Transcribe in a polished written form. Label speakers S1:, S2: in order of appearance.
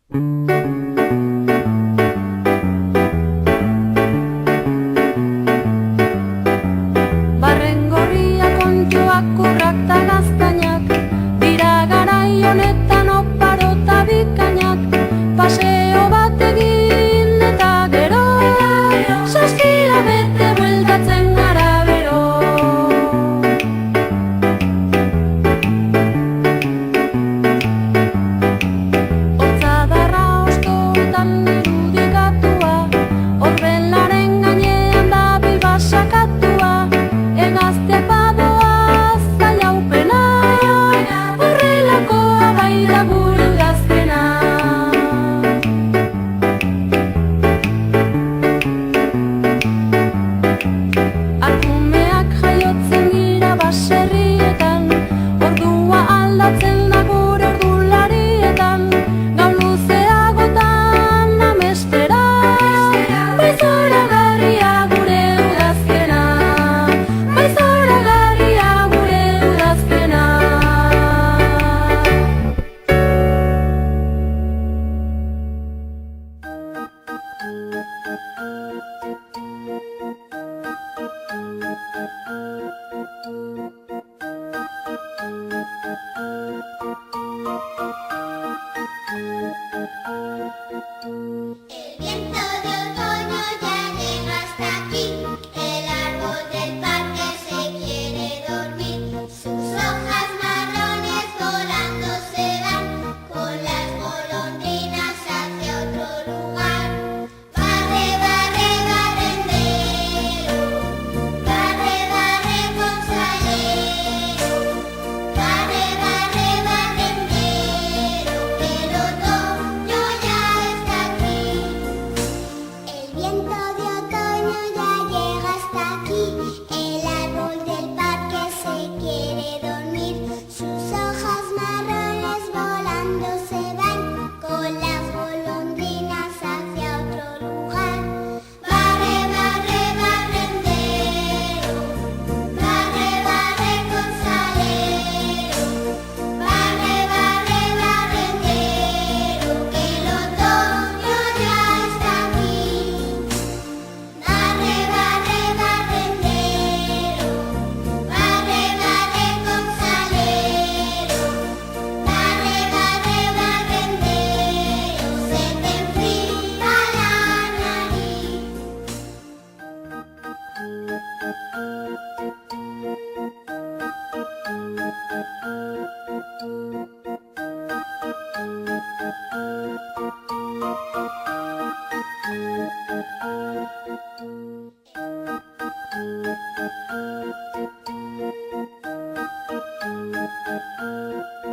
S1: Barren gorria kontuak kurrak ta gaztainak, dira garai honetan oparo ta bikainak, paseo bat egin eta gero, saskira bete bueltatzen gara bero. Otzadarra ostoetan irudikatua, orbelaren gainean dabil basakatua, egazteak badoaz gaiaupena, horrelakoa baita gure udazkena. Arkumeak jaiotzen dira baserrietan, ordua aldatzen da gure ordularietan, gau luzeagotan amestera, bai zoragarria gure udazkena, bai zoragarria gure udazkena.
S2: El viento de otoño ya llega hasta aquí, el árbol del parque se quiere dormir, sus hojas marrones volando se van, con las golondrinas hacia otro lugar. Barre, barre, barrendero, barre, barre con salero, barre, barre, barrendero, que el otoño ya está aquí. El viento de otoño ya llega hasta aquí, el árbol del parque se quiere dormir, sus hojas marrones volando se van, con las golondrinas hacia otro lugar. Barre, barre, barrendero, barre, barre con salero, barre, barre, barrendero, que el otoño ya está aquí. Barre, barre, barrendero, barre, barre con salero, barre, barre, barrendero, se te enfría la nariz.